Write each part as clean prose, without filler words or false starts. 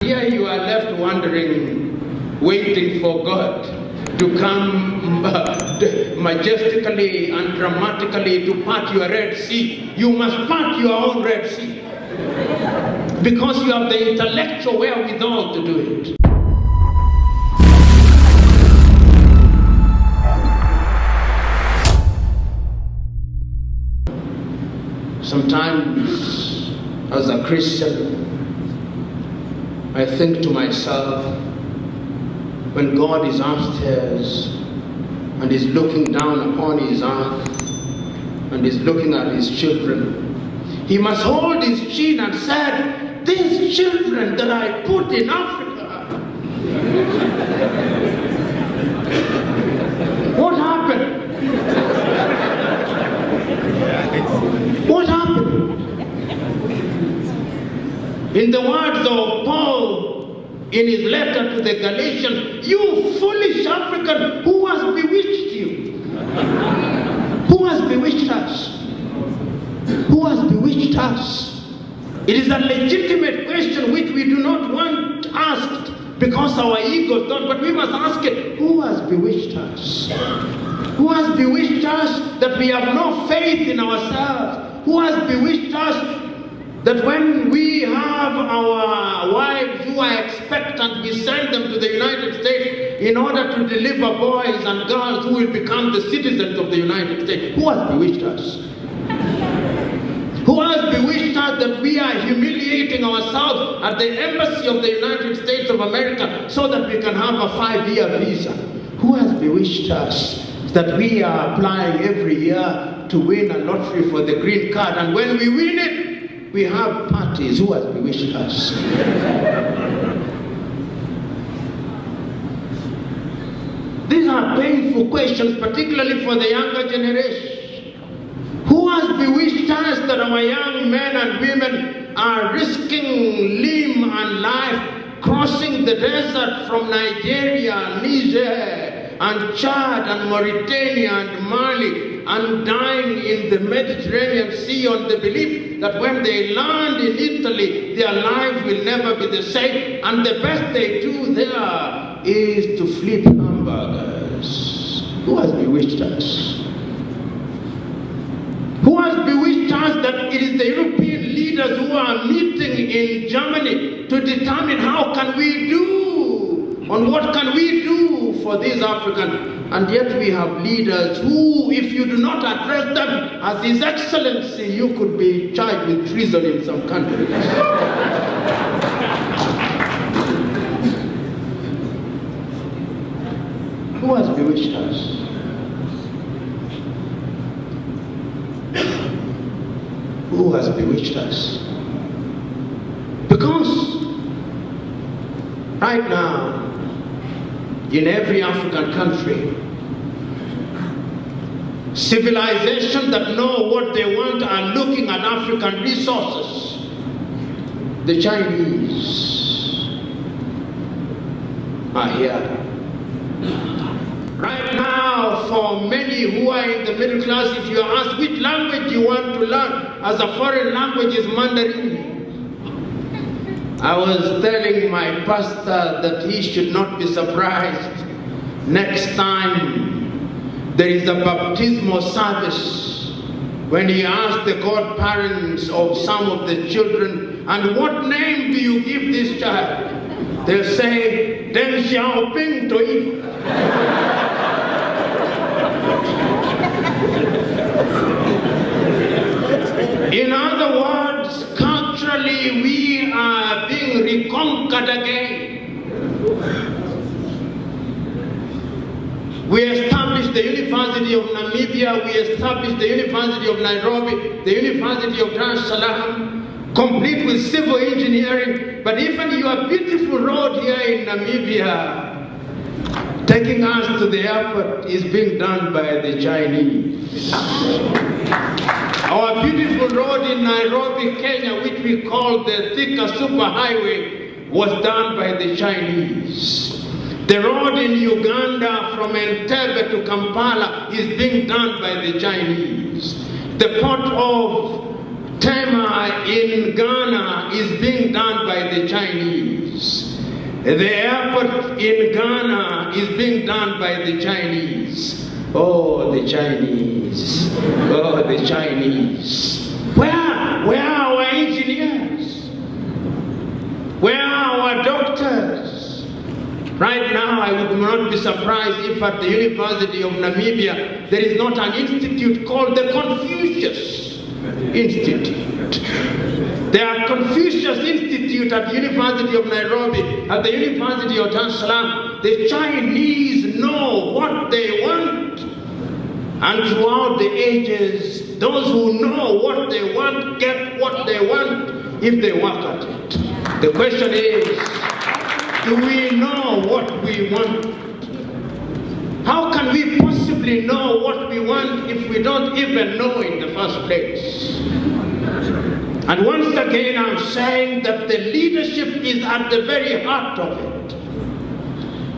Here you are left wondering, waiting for God to come majestically and dramatically to part your Red Sea. You must part your own Red Sea because you have the intellectual wherewithal to do it. Sometimes, as a Christian, I think to myself, when God is upstairs and is looking down upon his earth and is looking at his children, he must hold his chin and said, these children that I put in Africa, what happened? What happened? In the words of Paul in his letter to the Galatians, you foolish African, who has bewitched you? Who has bewitched us? Who has bewitched us? It is a legitimate question which we do not want asked because our egos don't, but we must ask it, who has bewitched us? Who has bewitched us that we have no faith in ourselves? Who has bewitched us that when we have our wives who are expectant, we send them to the United States in order to deliver boys and girls who will become the citizens of the United States? Who has bewitched us? Who has bewitched us that we are humiliating ourselves at the embassy of the United States of America so that we can have a 5-year visa? Who has bewitched us that we are applying every year to win a lottery for the green card, and when we win it, we have parties? Who has bewitched us? These are painful questions, particularly for the younger generation. Who has bewitched us that our young men and women are risking limb and life, crossing the desert from Nigeria, Niger, and Chad, and Mauritania, and Mali, and dying in the Mediterranean Sea on the belief that when they land in Italy, their lives will never be the same, and the best they do there is to flip hamburgers? Who has bewitched us? Who has bewitched us that it is the European leaders who are meeting in Germany to determine how can we do, on what can we do for these Africans? And yet we have leaders who, if you do not address them as His Excellency, you could be charged with treason in some countries. Who has bewitched us? Who has bewitched us? Because right now, in every African country, civilizations that know what they want are looking at African resources. The Chinese are here. Right now, for many who are in the middle class, if you are asked which language you want to learn as a foreign language, is Mandarin. I was telling my pastor that he should not be surprised next time there is a baptismal service when he asks the godparents of some of the children, and what name do you give this child? They'll say, Deng Xiaoping to Eve. In other words, culturally we are being reconquered again. We established the University of Namibia, we established the University of Nairobi, the University of Dar es Salaam, complete with civil engineering, but even your beautiful road here in Namibia, taking us to the airport, is being done by the Chinese. Our beautiful road in Nairobi, Kenya, which we call the Thika Superhighway, was done by the Chinese. The road in Uganda from Entebbe to Kampala is being done by the Chinese. The port of Tema in Ghana is being done by the Chinese. The airport in Ghana is being done by the Chinese. Oh, the Chinese. Oh, the Chinese. Where are our engineers? Where are our doctors? Right now, I would not be surprised if at the University of Namibia there is not an institute called the Confucius Institute. There are Confucius Institute at the University of Nairobi, at the University of Dar es Salaam. The Chinese know what they want. And throughout the ages, those who know what they want get what they want if they work at it. The question is, do we know what we want? How can we possibly know what we want if we don't even know in the first place? And once again, I'm saying that the leadership is at the very heart of it.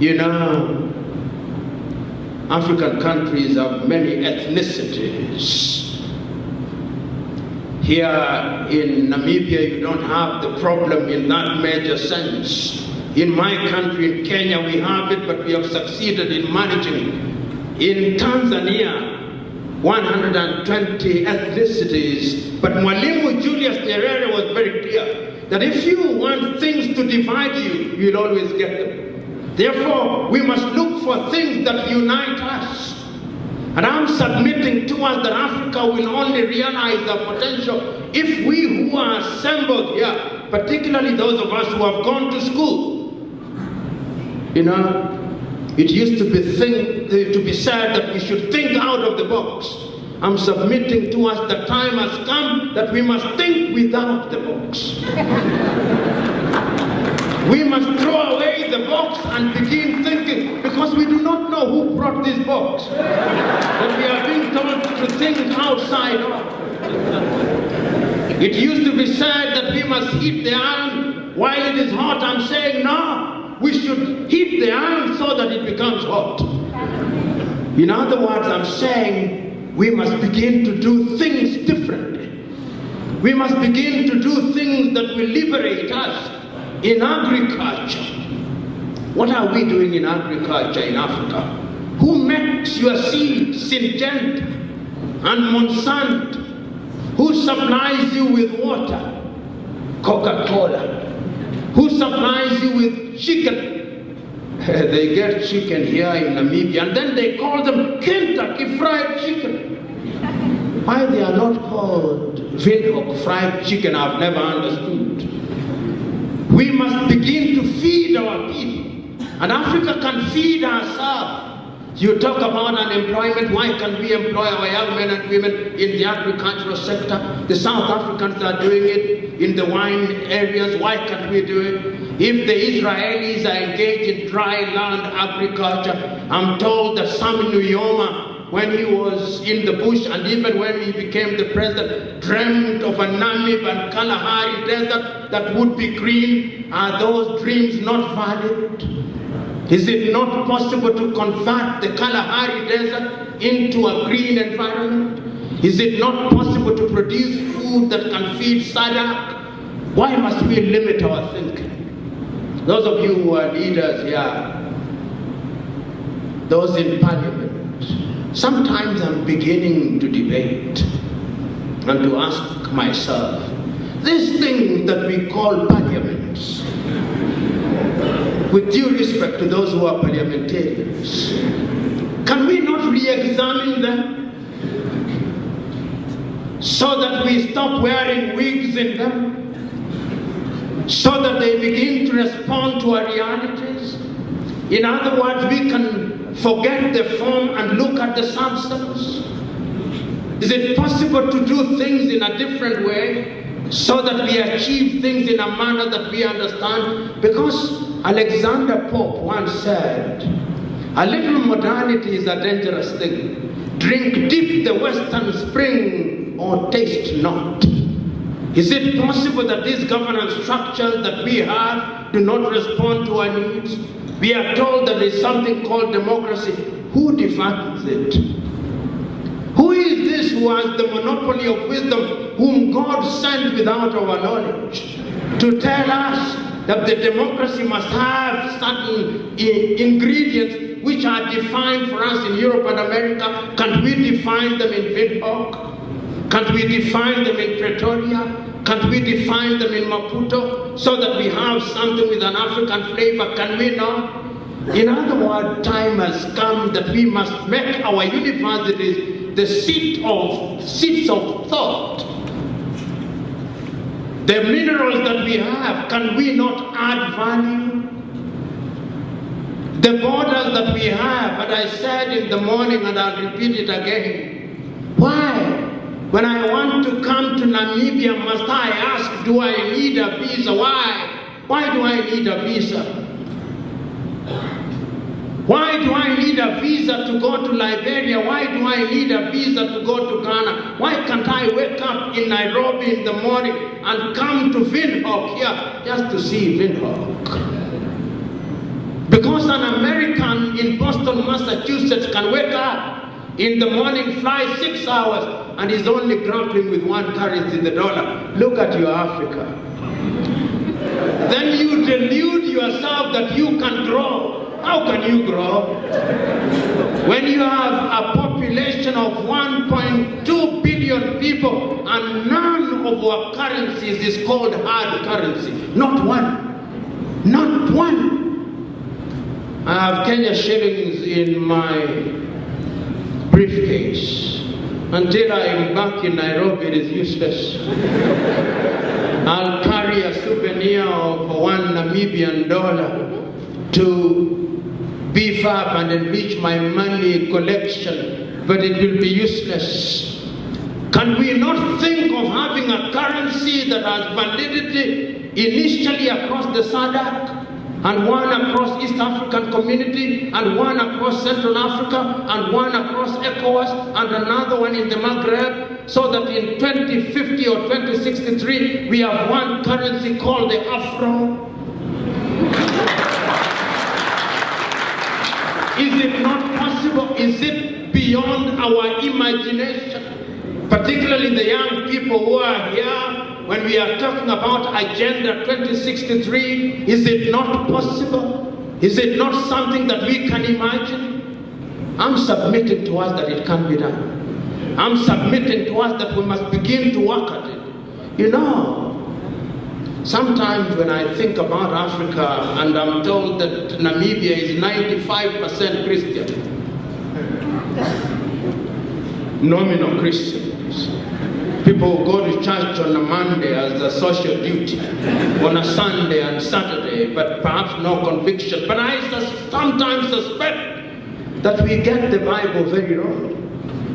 You know, African countries have many ethnicities. Here in Namibia, you don't have the problem in that major sense. In my country, in Kenya, we have it, but we have succeeded in managing it. In Tanzania, 120 ethnicities. But Mwalimu Julius Nyerere was very clear that if you want things to divide you, you'll always get them. Therefore, we must look for things that unite us. And I'm submitting to us that Africa will only realize the potential if we who are assembled here, particularly those of us who have gone to school. You know, it used to be said that we should think out of the box. I'm submitting to us that time has come that we must think without the box. We must throw away the box and begin thinking, because we do not know who brought this box. But we are being told to think outside of. It used to be said that we must heat the iron while it is hot. I'm saying no, we should heat the iron so that it becomes hot. In other words, I'm saying we must begin to do things differently. We must begin to do things that will liberate us. In agriculture, what are we doing in agriculture in Africa? Who makes your seeds, Syngenta and Monsanto? Who supplies you with water? Coca-Cola. Who supplies you with chicken? They get chicken here in Namibia, and then they call them Kentucky Fried Chicken. Why they are not called Windhoek Fried Chicken, I've never understood. We must begin to feed our people, and Africa can feed herself. You talk about unemployment. Why can't we employ our young men and women in the agricultural sector? The South Africans are doing it in the wine areas. Why can't we do it? If the Israelis are engaged in dry land agriculture, I'm told that Sam Nujoma, when he was in the bush and even when he became the president, dreamed of a Namib and Kalahari desert that would be green. Are those dreams not valid? Is it not possible to convert the Kalahari desert into a green environment? Is it not possible to produce food that can feed Sadak? Why must we limit our thinking? Those of you who are leaders here, those in parliament, sometimes I'm beginning to debate and to ask myself, this thing that we call parliaments, with due respect to those who are parliamentarians, can we not re-examine them so that we stop wearing wigs in them, so that they begin to respond to our realities? In other words, we can forget the form and look at the substance. Is it possible to do things in a different way so that we achieve things in a manner that we understand? Because Alexander Pope once said, a little modernity is a dangerous thing. Drink deep the western spring or taste not. Is it possible that these governance structures that we have do not respond to our needs? We are told that there is something called democracy. Who defines it? Who is is this who has the monopoly of wisdom, whom God sent without our knowledge, to tell us that the democracy must have certain ingredients which are defined for us in Europe and America? Can't we define them in Windhoek? Can't we define them in Pretoria? Can't we define them in Maputo so that we have something with an African flavor? Can we not? In other words, time has come that we must make our universities the seats of thought. The minerals that we have, can we not add value? The borders that we have, and I said in the morning and I'll repeat it again, why? When I want to come to Namibia, must I ask, do I need a visa? Why? Why do I need a visa? Why do I need a visa to go to Liberia? Why do I need a visa to go to Ghana? Why can't I wake up in Nairobi in the morning and come to Windhoek here just to see Windhoek? Because an American in Boston, Massachusetts can wake up in the morning, fly 6 hours, and is only grappling with one currency, the dollar. Look at your Africa. Then you delude yourself that you can grow. How can you grow? When you have a population of 1.2 billion people and none of our currencies is called hard currency. Not one. Not one. I have Kenya shillings in my briefcase. Until I am back in Nairobi, it is useless. I'll carry a souvenir of $1 Namibian to beef up and enrich my money collection, but it will be useless. Can we not think of having a currency that has validity initially across the SADC, and one across East African Community, and one across Central Africa, and one across ECOWAS, and another one in the Maghreb, so that in 2050 or 2063 we have one currency called the Afro? Is it not possible? Is it beyond our imagination? Particularly the young people who are here, when we are talking about Agenda 2063, is it not possible? Is it not something that we can imagine? I'm submitting to us that it can be done. I'm submitting to us that we must begin to work at it. You know, sometimes when I think about Africa and I'm told that Namibia is 95% Christian, nominal Christians. People go to church on a Monday as a social duty, on a Sunday and Saturday, but perhaps no conviction. But I sometimes suspect that we get the Bible very wrong.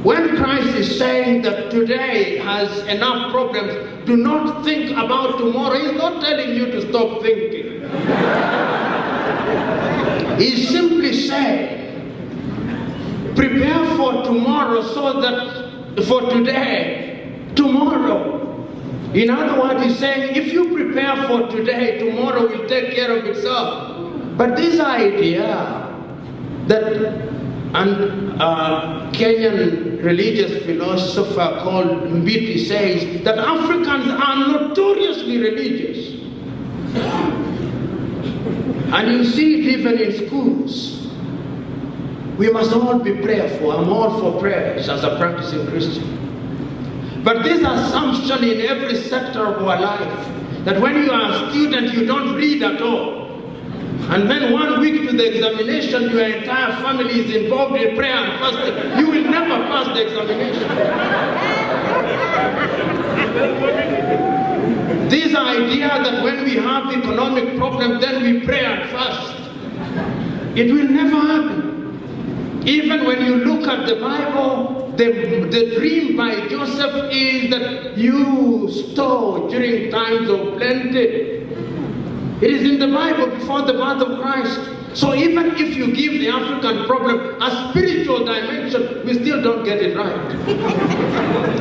When Christ is saying that today has enough problems, do not think about tomorrow, he's not telling you to stop thinking. He's simply saying, prepare for tomorrow so that for today, tomorrow. In other words, he's saying, if you prepare for today, tomorrow will take care of itself. But this idea that Kenyan religious philosopher called Mbiti says that Africans are notoriously religious. And you see it even in schools. We must all be prayerful. I'm all for prayers as a practicing Christian. But this assumption in every sector of our life, that when you are a student, you don't read at all. And then 1 week to the examination, your entire family is involved in prayer and fasting. You will never pass the examination. This idea that when we have economic problems, then we pray and fast. It will never happen. Even when you look at the Bible, the dream by Joseph is that you store during times of plenty. It is in the Bible before the birth of Christ. So even if you give the African problem a spiritual dimension, we still don't get it right.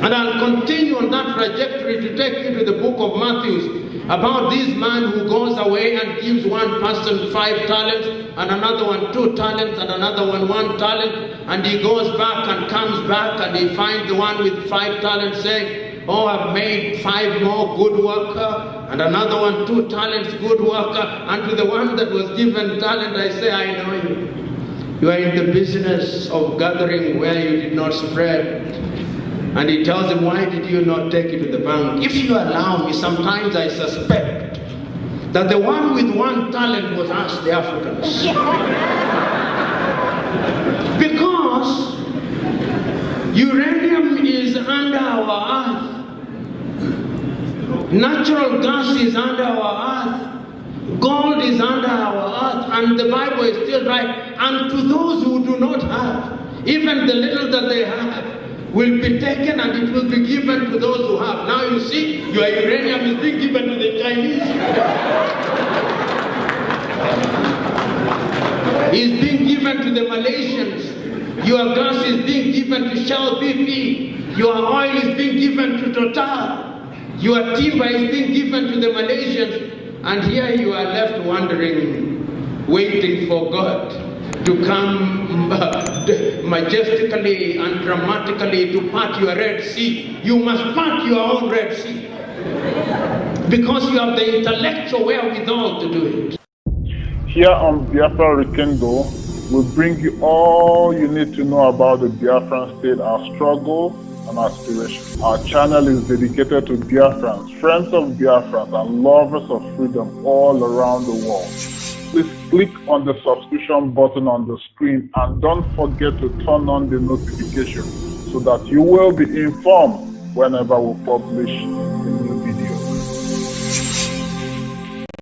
And I'll continue on that trajectory to take you to the book of Matthew. about this man who goes away and gives one person 5 talents, and another one 2 talents, and another one 1 talent, and he goes back and comes back and he finds the one with 5 talents saying, oh, I've made 5 more, good worker, and another one 2 talents, good worker, and to the one that was given talent I say, I know you. You are in the business of gathering where you did not spread. And he tells him, why did you not take it to the bank? If you allow me, sometimes I suspect that the one with 1 talent was us, the Africans. Because uranium is under our earth. Natural gas is under our earth. Gold is under our earth. And the Bible is still right. And to those who do not have, even the little that they have, will be taken and it will be given to those who have. Now you see, your uranium is being given to the Chinese. It's being given to the Malaysians. Your gas is being given to Shell BP. Your oil is being given to Total. Your timber is being given to the Malaysians. And here you are left wondering, waiting for God to come majestically and dramatically to part your Red Sea. You must part your own Red Sea because you have the intellectual wherewithal to do it. Here on Biafra Referendum, we bring you all you need to know about the Biafran state, our struggle and aspiration. Our channel is dedicated to Biafrans, friends of Biafrans, and lovers of freedom all around the world. Please click on the subscription button on the screen and don't forget to turn on the notification so that you will be informed whenever we publish a new